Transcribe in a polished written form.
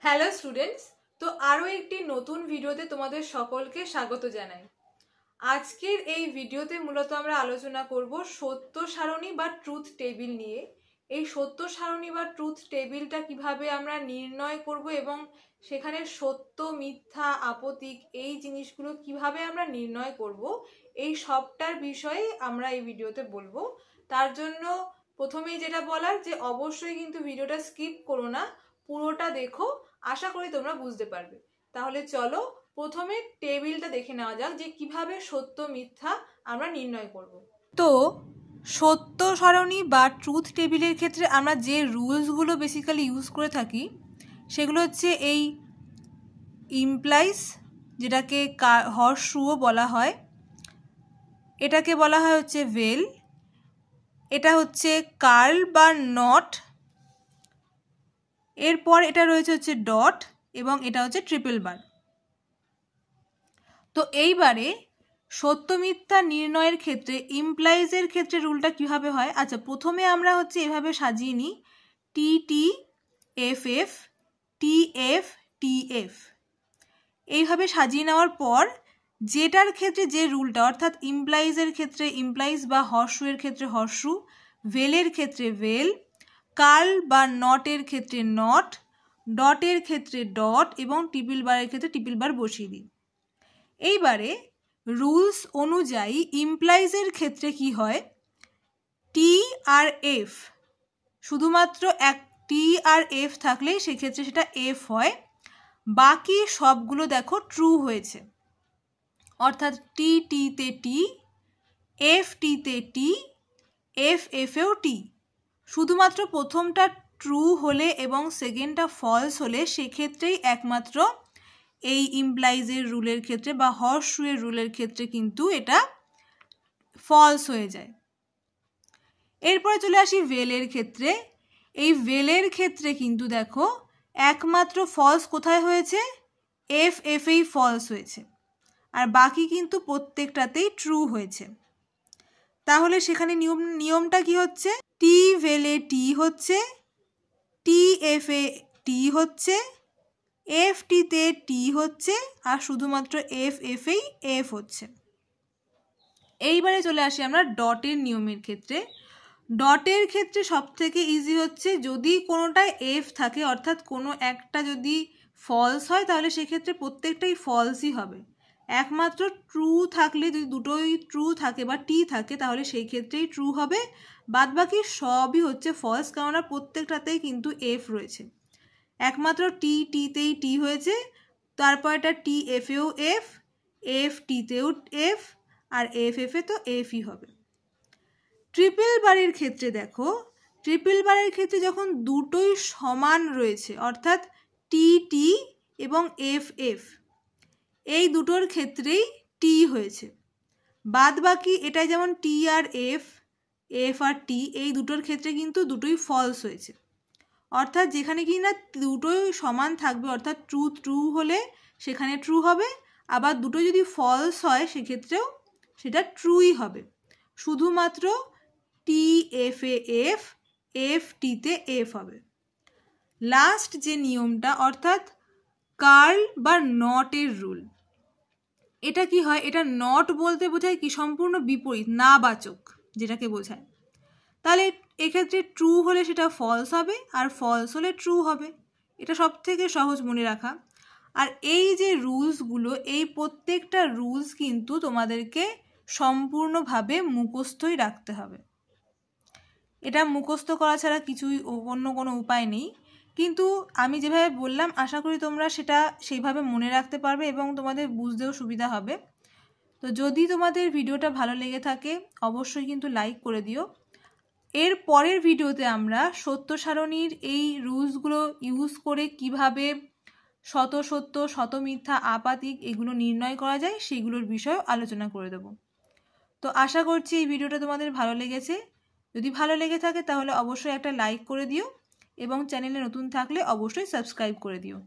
Hello students, তো আরও একটি নতুন ভিডিওতে তোমাদের সকলকে স্বাগত জানাই। আজকের এই ভিডিওতে মূলত আমরা আলোচনা করব সত্য সারণী বা ট্রুথ টেবিল নিয়ে। এই সত্য সারণী বা ট্রুথ টেবিলটা কিভাবে আমরা নির্ণয় করব এবং সেখানে সত্য, মিথ্যা, আপতিক এই জিনিসগুলো কিভাবে আমরা নির্ণয় করব, এই সবটার বিষয়ে আমরা এই ভিডিওতে বলবো। তার জন্য প্রথমেই যেটা বলার যে অবশ্যই কিন্তু ভিডিওটা স্কিপ করো না, পুরোটা দেখো, আশা করি তোমরা বুঝতে পারবে। তাহলে চলো প্রথমে টেবিলটা দেখে নেওয়া যাক যে কিভাবে সত্য মিথ্যা আমরা নির্ণয় করব। তো সত্য সারণী বা ট্রুথ টেবিলের ক্ষেত্রে আমরা যে রুলসগুলো বেসিক্যালি ইউজ করে থাকি সেগুলো হচ্ছে এই ইমপ্লাইজ, যেটাকে হর্সশুও বলা হয়, এটাকে বলা হয় হচ্ছে ভেল, এটা হচ্ছে কার্ল বা নট, এরপর এটা রয়েছে হচ্ছে ডট এবং এটা হচ্ছে ট্রিপল বার। তো এইবারে সত্য মিথ্যা নির্ণয়ের ক্ষেত্রে ইমপ্লাইজের ক্ষেত্রে রুলটা কিভাবে হয়। আচ্ছা, প্রথমে আমরা হচ্ছে এভাবে সাজিয়ে নিই, T T F F T F T F, এইভাবে সাজিয়ে নেওয়ার পর যেটার ক্ষেত্রে যে রুলটা, অর্থাৎ ইমপ্লাইজের ক্ষেত্রে ইমপ্লাইজ বা হর্সশুয়ের ক্ষেত্রে হর্সশু, ভেলের ক্ষেত্রে ভেল, কার্ল বা নটের ক্ষেত্রে নট, ডটের ক্ষেত্রে ডট এবং ট্রিপল বারের ক্ষেত্রে ট্রিপল বার বসিয়ে দিই। এইবারে রুলস অনুযায়ী ইমপ্লাইজের ক্ষেত্রে কি হয়, টি আর এফ, শুধুমাত্র এক টি আর এফ থাকলেই সেক্ষেত্রে সেটা এফ হয়, বাকি সবগুলো দেখো ট্রু হয়েছে। অর্থাৎ টি টিতে টি, এফ টিতে টি, এফ এফেও টি। শুধুমাত্র প্রথমটা ট্রু হলে এবং সেকেন্ডটা ফলস হলে সেক্ষেত্রেই একমাত্র এই ইমপ্লাইজের রুলের ক্ষেত্রে বা হর্সশুয়ের রুলের ক্ষেত্রে কিন্তু এটা ফলস হয়ে যায়। এরপরে চলে আসি ভেলের ক্ষেত্রে। এই ভেলের ক্ষেত্রে কিন্তু দেখো একমাত্র ফলস কোথায় হয়েছে, এফ এফেই ফলস হয়েছে, আর বাকি কিন্তু প্রত্যেকটাতেই ট্রু হয়েছে। তাহলে সেখানে নিয়মটা কি হচ্ছে, টি ভেলে টি হচ্ছে, টি এফ এ টি হচ্ছে, এফ টিতে টি হচ্ছে, আর শুধুমাত্র এফ এফেই এফ হচ্ছে। এইবারে চলে আসি আমরা ডটের নিয়মের ক্ষেত্রে। ডটের ক্ষেত্রে সব থেকে ইজি হচ্ছে, যদি কোনোটায় এফ থাকে, অর্থাৎ কোনো একটা যদি ফলস হয় তাহলে সেক্ষেত্রে প্রত্যেকটাই ফলসই হবে। একমাত্র ট্রু থাকলে, যদি দুটোই ট্রু থাকে বা টি থাকে তাহলে সেই ক্ষেত্রেই ট্রু হবে, বাদবাকি সবই হচ্ছে ফলস, কেননা প্রত্যেকটাতেই কিন্তু এফ রয়েছে। একমাত্র টি টিতেই টি হয়েছে, তারপর এটা টি এফেও এফ, এফ টিতেও এফ, আর এফ এফে তো এফই হবে। ট্রিপল বারের ক্ষেত্রে দেখো, ট্রিপল বারের ক্ষেত্রে যখন দুটোই সমান রয়েছে, অর্থাৎ টি টি এবং এফ এফ, এই দুটোর ক্ষেত্রেই টি হয়েছে, বাদ বাকি এটাই যেমন টি আর এফ, এফ আর টি, এই দুটোর ক্ষেত্রে কিন্তু দুটোই ফলস হয়েছে। অর্থাৎ যেখানে কি না দুটোই সমান থাকবে, অর্থাৎ ট্রু ট্রু হলে সেখানে ট্রু হবে, আবার দুটো যদি ফলস হয় সেক্ষেত্রেও সেটা ট্রুই হবে। শুধুমাত্র T F A F, F টিতে এফ হবে। লাস্ট যে নিয়মটা, অর্থাৎ কার্ল বা নটের রুল, এটা কি হয়, এটা নট বলতে বোঝায় কি, সম্পূর্ণ বিপরীত, নাবাচক যেটাকে বোঝায়। তাহলে এক্ষেত্রে ট্রু হলে সেটা ফলস হবে, আর ফলস হলে ট্রু হবে। এটা সব থেকে সহজ মনে রাখা। আর এই যে রুলসগুলো, এই প্রত্যেকটা রুলস কিন্তু তোমাদেরকে সম্পূর্ণভাবে মুখস্থই রাখতে হবে। এটা মুখস্থ করা ছাড়া কিছুই অন্য কোনো উপায় নেই। কিন্তু আমি যেভাবে বললাম আশা করি তোমরা সেটা সেইভাবে মনে রাখতে পারবে এবং তোমাদের বুঝতেও সুবিধা হবে। তো যদি তোমাদের ভিডিওটা ভালো লেগে থাকে অবশ্যই কিন্তু লাইক করে দিও। এর পরের ভিডিওতে আমরা সত্য সারণীর এই রুলসগুলো ইউজ করে কিভাবে শত সত্য, শত মিথ্যা, আপাতিক এগুলো নির্ণয় করা যায় সেগুলোর বিষয়ে আলোচনা করে দেব। তো আশা করছি এই ভিডিওটা তোমাদের ভালো লেগেছে। যদি ভালো লেগে থাকে তাহলে অবশ্যই একটা লাইক করে দিও এবং চ্যানেলে নতুন থাকলে অবশ্যই সাবস্ক্রাইব করে দিও।